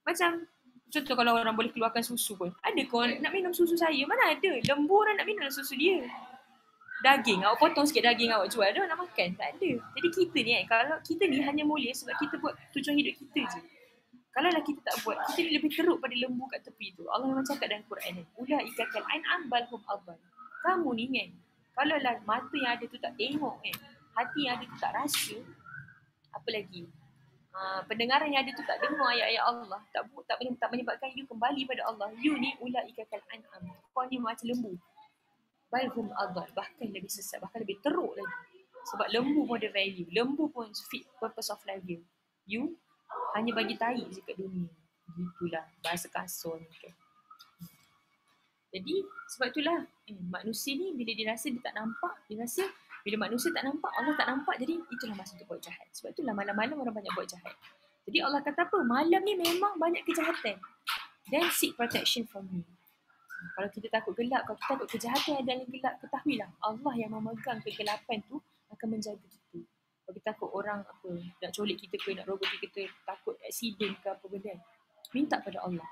macam, contoh kalau orang boleh keluarkan susu pun. Ada ke orang nak minum susu saya? Mana ada? Lembu orang nak minum susu dia. Daging, awak potong sikit daging awak jual, dia nak makan? Tak ada. Jadi kita ni kalau kita ni hanya mulia sebab kita buat tujuan hidup kita je. Kalau lah kita tak buat, kita ni lebih teruk pada lembu kat tepi tu. Allah memang cakap dalam Quran ni, ulaika kal an'am bal hum adall. Kamu ni kan, kalau lah mata yang ada tu tak tengok kan, hati yang ada tu tak rasa, apa lagi? Pendengaran yang ada tu tak dengar ayat-ayat Allah, tak menyebabkan you kembali pada Allah. You ni ulaika kal an'am. Kau ni macam lembu. Bal hum adall, bahkan lebih sesat, bahkan lebih teruk lagi. Sebab lembu pun ada value, lembu pun fit purpose of life dia. You hanya bagi tahi je kat dunia. Gitulah bahasa kasar ni kan. Jadi sebab itulah manusia ni bila dia rasa dia tak nampak, dia rasa bila manusia tak nampak, Allah tak nampak, jadi itulah masa untuk buat jahat. Sebab itulah malam-malam orang banyak buat jahat. Jadi Allah kata apa? Malam ni memang banyak kejahatan. Then seek protection from me. Kalau kita takut gelap, kalau kita takut kejahatan yang dalam gelap, ketahuilah Allah yang memegang kegelapan tu akan menjaga kita. Kalau kita takut orang apa nak colik kita ke, nak rogol kita, takut accident ke apa benda, minta pada Allah.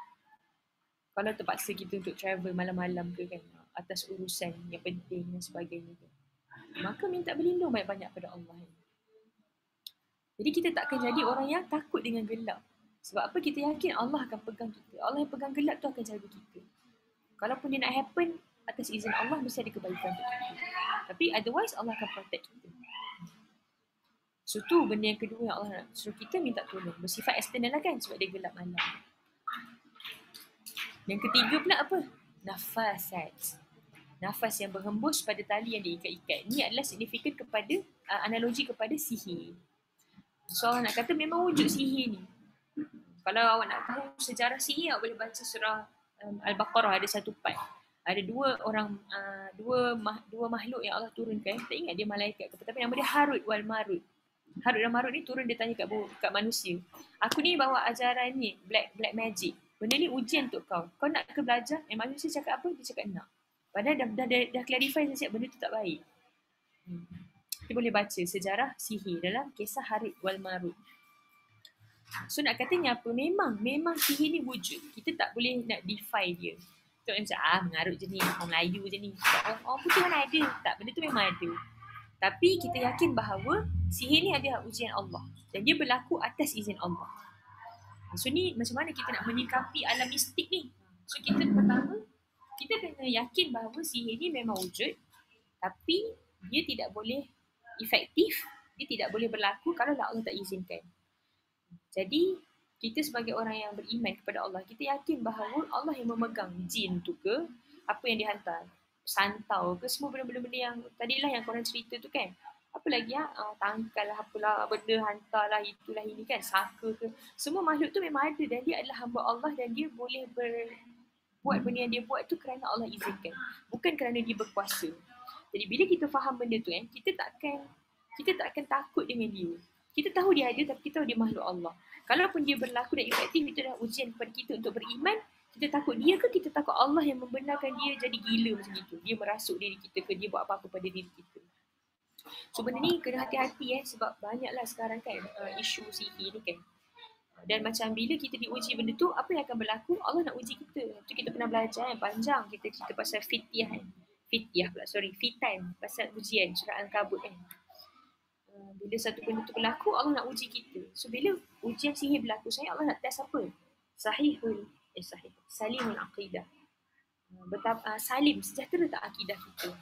Kalau terpaksa kita untuk travel malam-malam ke kan, atas urusan yang penting dan sebagainya tu, maka minta berlindung banyak-banyak pada Allah. Jadi kita tak akan jadi orang yang takut dengan gelap. Sebab apa? Kita yakin Allah akan pegang kita. Allah yang pegang gelap tu akan jaga kita. Kalaupun dia nak happen atas izin Allah, mesti ada kebaikan untuk kita. Tapi otherwise Allah akan protect kita. So tu benda yang kedua yang Allah nak suruh kita minta tolong. Bersifat eksternal lah kan, sebab dia gelap malam. Yang ketiga pula apa? Nafasat. Nafas yang berhembus pada tali yang diikat-ikat. Ini adalah signifikan kepada, analogi kepada sihir. So Allah nak kata memang wujud sihir ni. Kalau awak nak tahu sejarah sihir, awak boleh baca surah Al-Baqarah, ada satu part. Ada dua makhluk yang Allah turunkan. Tak ingat dia malaikat ke, tapi nama dia Harut wal Marut. Harut dan Marut ni turun, dia tanya kat manusia. Aku ni bawa ajaran ni, black magic. Benda ni ujian untuk kau. Kau nak ke belajar? Manusia cakap apa? Dia cakap nak. Padahal dah clarify siap benda tu tak baik. Kita boleh baca sejarah sihir dalam kisah Harut wal Marut. So nak katanya apa? Memang sihir ni wujud. Kita tak boleh nak defy dia. Tak macam mengarut je ni, orang Melayu je ni. Orang putih mana ada. Tak, benda tu memang ada. Tapi kita yakin bahawa sihir ni ada ujian Allah. Dan dia berlaku atas izin Allah. So ni macam mana kita nak menyikapi alam mistik ni? So kita pertama, kita kena yakin bahawa sihir ni memang wujud. Tapi dia tidak boleh efektif. Dia tidak boleh berlaku kalau Allah tak izinkan. Jadi kita sebagai orang yang beriman kepada Allah, kita yakin bahawa Allah yang memegang jin tu ke, apa yang dihantar, santau ke, semua benda-benda yang tadilah yang korang cerita tu kan. Apa lagi tangkal lah, apalah, benda hantar lah, itulah ini kan, saka ke. Semua makhluk tu memang ada dan dia adalah hamba Allah dan dia boleh buat benda yang dia buat tu kerana Allah izinkan. Bukan kerana dia berkuasa. Jadi bila kita faham benda tu kan, kita takkan takut dengan dia. Kita tahu dia ada tapi kita tahu dia makhluk Allah. Kalaupun dia berlaku dan efektif, itu adalah ujian kepada kita untuk beriman. Kita takut dia ke kita takut Allah yang membenarkan dia jadi gila macam itu. Dia merasuk diri kita ke dia buat apa-apa pada diri kita. So benda ni kena hati-hati sebab banyaklah sekarang kan isu sihir ni kan. Dan macam bila kita diuji benda tu, apa yang akan berlaku? Allah nak uji kita. Tu kita pernah belajar panjang kita cerita pasal fitan, pasal ujian surah Al-Kabut kan. Bila satu benda tu berlaku, Allah nak uji kita. So bila ujian sihir berlaku, Allah nak test apa? Salimul aqidah. Betapa salim, sejahtera tak akidah kita?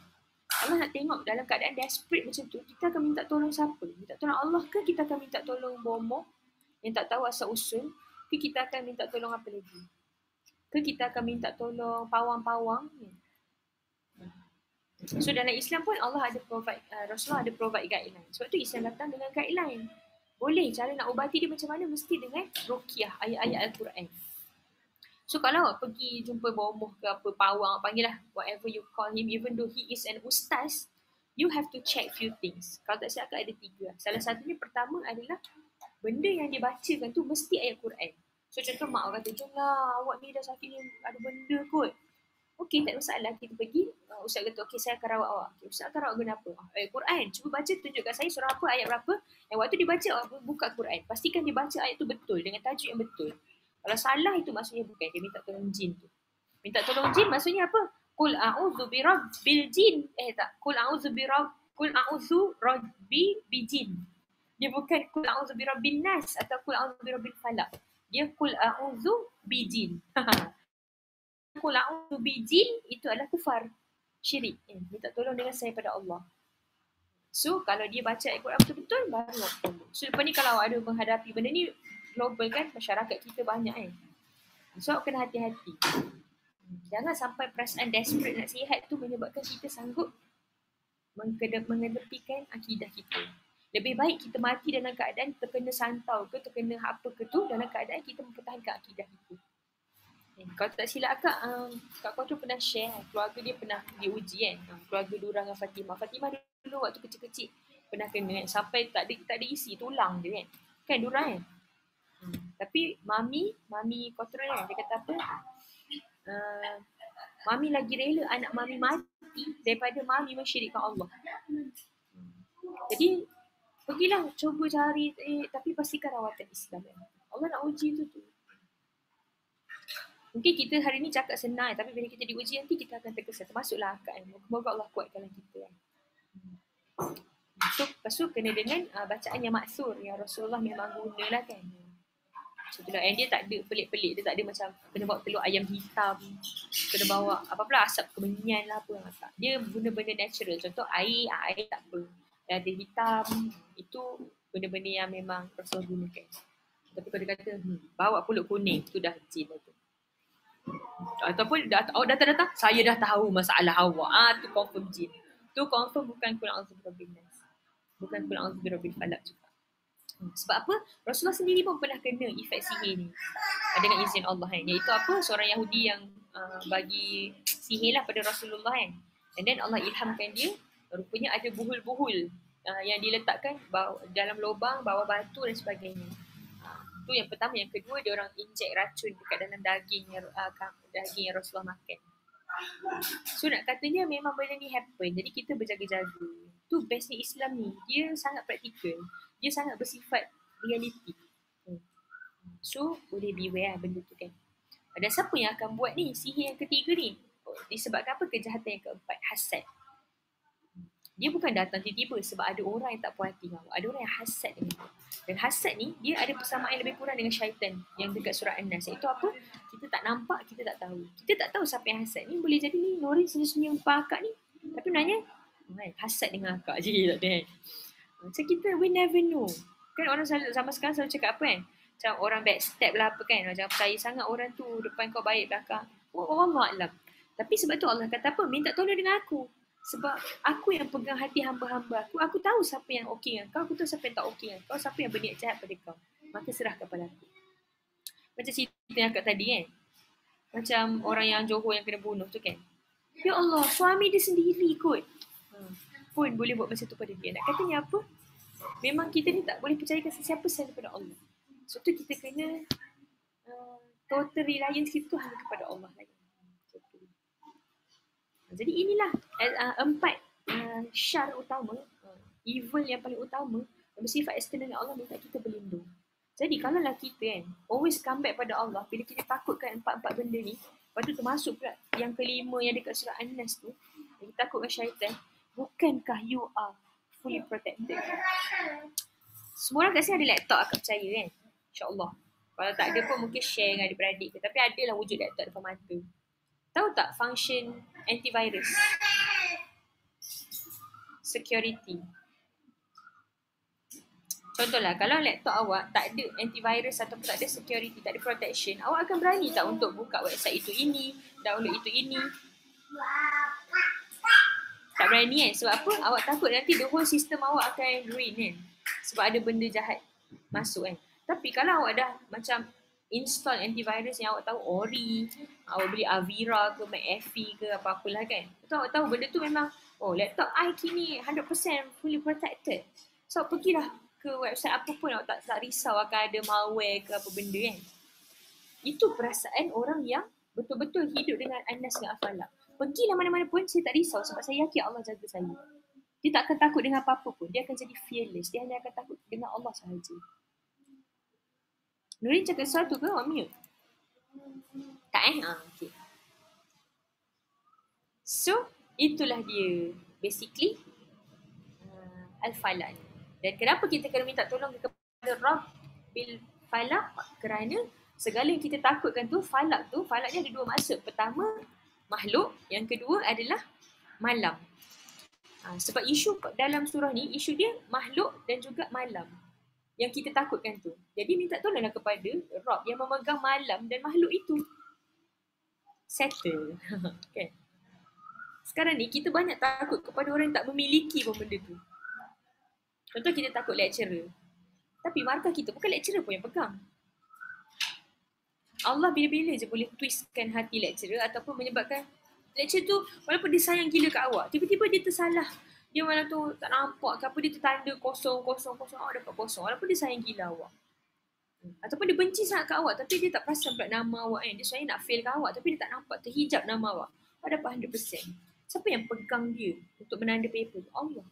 Allah nak tengok dalam keadaan desperate macam tu, kita akan minta tolong siapa? Minta tolong Allah ke kita akan minta tolong bomoh yang tak tahu asal usul? Ke kita akan minta tolong apa lagi? Ke kita akan minta tolong pawang-pawang? So dalam Islam pun Allah ada provide, Rasulullah ada provide guideline. Sebab tu Islam datang dengan guideline. Boleh cara nak ubati dia macam mana, mesti dengan ruqyah, ayat-ayat Al-Quran. So kalau pergi jumpa bomoh ke apa, pawang, panggil lah whatever you call him, even though he is an ustaz, you have to check few things. Kalau tak silap ada 3. Salah satunya pertama adalah benda yang dibacakan tu mesti ayat Quran. So contoh mak orang kata, jomlah awak ni dah sakit ni ada benda kot. Okey, tak ada masalah. Kita pergi, ustaz kata, okey saya akan rawat awak. Okay, ustaz akan rawat guna apa? Ayat Quran. Cuba baca, tunjukkan saya surah apa, ayat berapa. Yang waktu dia baca, buka Quran. Pastikan dia baca ayat tu betul, dengan tajuk yang betul. Kalau salah itu maksudnya bukan. Dia minta tolong jin tu. Minta tolong jin maksudnya apa? Qul a'udzu birabbil jin. Qul a'udzu rabbi bijin. Dia bukan qul a'udzu birabbin nas atau qul a'udzu birabbil falaq. Dia qul a'udzu bijin. Qul a'udzu bijin itu adalah kufar. Syirik. Minta tolong dengan saya pada Allah. So kalau dia baca ayat Quran betul-betul baru tolong. So lepas ni kalau ada menghadapi benda ni global kan, masyarakat kita banyak kan. So kena hati-hati. Jangan sampai perasaan desperate nak sihat tu menyebabkan kita sanggup mengedepikan akidah kita. Lebih baik kita mati dalam keadaan terkena santau ke, terkena apa ke tu, dalam keadaan kita mempertahankan akidah kita. Kalau tak silap Kak Kau tu pernah share, keluarga dia pernah diuji kan. Keluarga Dura dengan Fatimah. Fatimah dulu waktu kecil-kecil pernah kena kan, sampai tak ada isi tulang dia kan. Kan Dura kan. Tapi mami kontrol kan, dia kata apa? Mami lagi rela anak mami mati daripada mami mensyirikkan Allah. Jadi pergilah cuba cari tapi pastikan rawatan Islam kan. Allah nak uji tu. Mungkin kita hari ni cakap senang tapi bila kita diuji nanti kita akan terkesan. Termasuklah akak kan. Moga Allah kuatkan kita kan. So lepas tu kena dengan bacaan yang maksur yang Rasulullah memang gunalah kan. So itulah, and dia tak ada pelik-pelik. Dia tak ada macam kena bawa telur ayam hitam, kena bawa apa-apa asap kemenyan lah apa. Tak. Dia guna benda natural. Contoh air tak apa. Dan ada hitam, itu benda-benda yang memang Rasulullah gunakan. Tapi kalau dia kata bawa pulut kuning, tu dah jin lah tu. Ataupun awak datang-datang, saya dah tahu masalah awak. Tu confirm jin. Tu confirm bukan Qul a'udzu birabbil nas. Bukan Qul a'udzu birabbil falaq juga. Sebab apa? Rasulullah sendiri pun pernah kena efek sihir ni dengan izin Allah kan. Iaitu apa? Seorang Yahudi yang bagi sihir lah pada Rasulullah kan. And then Allah ilhamkan dia, rupanya ada buhul-buhul yang diletakkan dalam lubang, bawah batu dan sebagainya. Tu yang pertama. Yang kedua, dia orang injek racun dekat dalam daging yang Rasulullah makan. So nak katanya memang benda ni happen. Jadi kita berjaga-jaga. Tu bestnya Islam ni. Dia sangat praktikal. Dia sangat bersifat realiti. So boleh beware benda tu kan. Dan siapa yang akan buat ni? Sihir yang ketiga ni. Disebabkan apa? Kejahatan yang keempat. Hasad. Dia bukan datang tiba-tiba sebab ada orang yang tak puas hati dengan awak. Ada orang yang hasad dengan awak. Dan hasad ni, dia ada persamaan lebih kurang dengan syaitan yang dekat surah An-Nas. Itu apa? Kita tak nampak, kita tak tahu. Kita tak tahu siapa yang hasad ni. Boleh jadi ni Norin senyum-senyum depan akak ni. Tapi nanya, hasad dengan akak je tak ada kan. Macam kita, we never know. Kan orang zaman sekarang selalu cakap apa kan? macam orang backstab lah apa kan. Macam percaya sangat orang tu depan kau baik belakang. Allah alam. Tapi sebab tu Allah kata apa? Minta tolong dengan aku. Sebab aku yang pegang hati hamba-hamba aku. Aku tahu siapa yang okey dengan kau. Aku tahu siapa yang tak okey dengan kau. Siapa yang berniat jahat pada kau. Maka serahkan pada aku. Macam cerita yang kat tadi kan. Macam orang yang Johor yang kena bunuh tu kan. Ya Allah, suami dia sendiri kot. Pun boleh buat macam tu pada dia. Nak katanya apa? Memang kita ni tak boleh percayakan sesiapa selain daripada Allah. So tu kita kena total reliance kita tu hanya kepada Allah lagi. Jadi inilah 4 syar utama, evil yang paling utama yang bersifat eksternal dengan Allah minta kita berlindung. Jadi kalau lah kita kan always come back pada Allah bila kita takutkan 4 benda ni, lepas tu termasuk pula yang kelima yang dekat surah An-Nas tu, yang kita takutkan syaitan, bukankah you are fully protected? Semua orang kat sini ada laptop, akak percaya kan? InsyaAllah. Kalau tak ada pun mungkin share dengan adik-beradik ke. Tapi adalah wujud laptop depan mata. Tahu tak function antivirus? Security. Contohlah, kalau laptop awak tak ada antivirus ataupun tak ada security, tak ada protection, awak akan berani tak untuk buka website itu ini, download itu ini? Tak berani kan? Sebab apa? Awak takut nanti the whole system awak akan ruin kan? Sebab ada benda jahat masuk kan? Tapi kalau awak dah macam install antivirus yang awak tahu Ori, awak beli Avira ke, McAfee ke, apa-apalah kan. Itu awak tahu benda tu memang, oh laptop I kini 100% fully protected. So pergilah ke website apa pun, awak tak risau akan ada malware ke apa benda kan. Itu perasaan orang yang betul-betul hidup dengan An-Nas dengan Al-Falaq. Pergilah mana-mana pun saya tak risau sebab saya yakin Allah jaga saya. Dia tak akan takut dengan apa-apa pun. Dia akan jadi fearless. Dia hanya akan takut dengan Allah sahaja. Nurin cakap sesuatu ke? On mute? Tak okay. So, itulah dia. Basically, Al-Falaq. Dan kenapa kita kena minta tolong kepada Rabb bil Falaq? Kerana segala yang kita takutkan tu, Falaq ni ada 2 maksud. Pertama, makhluk. Yang kedua adalah malam. Sebab isu dalam surah ni, isu dia makhluk dan juga malam. Yang kita takutkan tu. Jadi minta tolonglah kepada Rabb yang memegang malam dan makhluk itu. Settle. Okay. Sekarang ni kita banyak takut kepada orang yang tak memiliki pun benda tu. Contoh kita takut lecturer. Tapi markah kita bukan lecturer pun yang pegang. Allah bila-bila je boleh twistkan hati lecturer ataupun menyebabkan lecturer tu walaupun dia sayang gila kat awak, tiba-tiba dia tersalah. Dia malam tu tak nampak ke apa, dia tertanda kosong, awak dapat kosong walaupun dia sayang gila awak. Ataupun dia benci sangat kat awak tapi dia tak perasan pula nama awak kan. Dia sebenarnya nak fail kat awak tapi dia tak nampak, terhijab nama awak. Awak dapat 100%. Siapa yang pegang dia untuk menanda paper tu? Allah.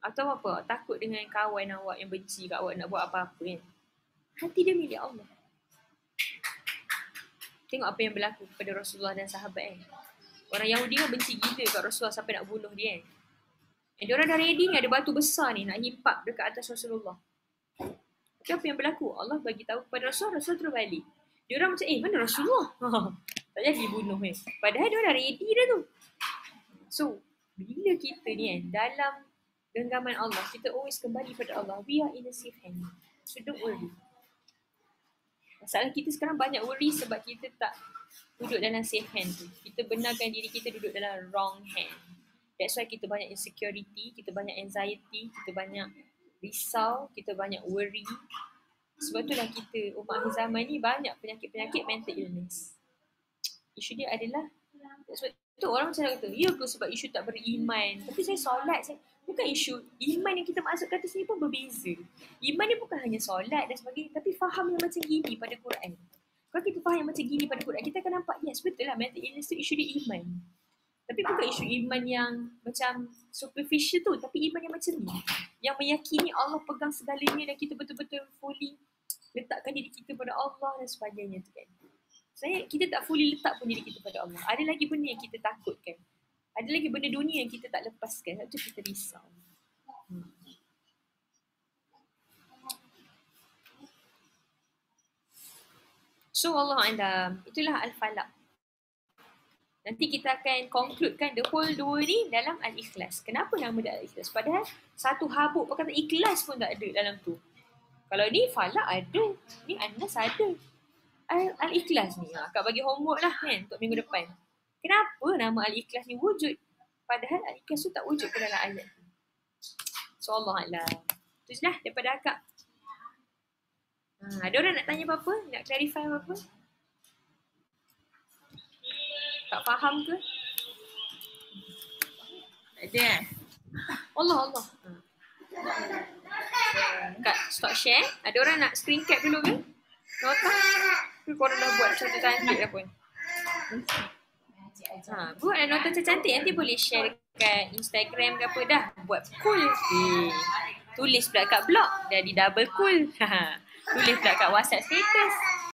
Atau apa? Takut dengan kawan awak yang benci kat awak nak buat apa-apa kan. Hati dia milik Allah. Tengok apa yang berlaku kepada Rasulullah dan sahabat kan. Orang Yahudi kan benci gila kat Rasulullah sampai nak bunuh dia kan. Diorang dah ready ni, ada batu besar ni nak himpap dekat atas Rasulullah. Tapi apa yang berlaku? Allah bagi tahu kepada Rasulullah terus balik. Diorang macam, mana Rasulullah? Tak jadi bunuh kan. Padahal diorang dah ready dah tu. So, bila kita ni kan, dalam genggaman Allah, kita always kembali pada Allah. We are in a safe hand. So don't worry. Masalah kita sekarang banyak worry sebab kita tak duduk dalam safe hand tu. Kita benarkan diri kita duduk dalam wrong hand. That's why kita banyak insecurity, kita banyak anxiety, kita banyak risau, kita banyak worry. Sebab itulah kita, umat akhir zaman ni banyak penyakit-penyakit mental illness. Isu dia adalah, sebab tu orang macam kata, ya ke sebab isu tak beriman. Tapi saya solat, bukan isu iman yang kita maksud kata sini pun berbeza. Iman ni bukan hanya solat dan sebagainya, tapi faham yang macam gini pada Quran. Kalau kita faham yang macam gini pada Quran, kita akan nampak, yes betul lah mental illness tu isu dia iman. Tapi bukan isu iman yang macam superficial tu, tapi iman yang macam ni. Yang meyakini Allah pegang segalanya dan kita betul-betul fully letakkan diri kita pada Allah dan sebagainya tu kan. Kita tak fully letak pun diri kita pada Allah. Ada lagi benda yang kita takutkan. Ada lagi benda dunia yang kita tak lepaskan. Sebab tu kita risau. So Allah Alam. Itulah Al-Falaq. Nanti kita akan concludekan the whole 2 ni dalam Al-Ikhlas. Kenapa nama dia Al-Ikhlas? Padahal satu habuk perkataan ikhlas pun tak ada dalam tu. Kalau ni Falak ada, ni Anas ada. Al-Ikhlas ni, Kak bagi homework lah kan untuk minggu depan. Kenapa nama Al-Ikhlas ni wujud? Padahal Al-Ikhlas tu tak wujud ke dalam ayat tu. So Allah Alam. Itu je lah daripada akak. Ada orang nak tanya apa-apa? Nak clarify apa-apa? Tak faham ke? Tak ada. Allah. Kak stop share. Ada orang nak screen cap dulu ke? Nota? Ke korang dah buat contoh cantik dah pun? Buatlah nota cantik. Nanti boleh share dekat Instagram ke apa dah. Buat cool. Tulis pula kat blog. Dah di double cool. Tulis pula kat WhatsApp status.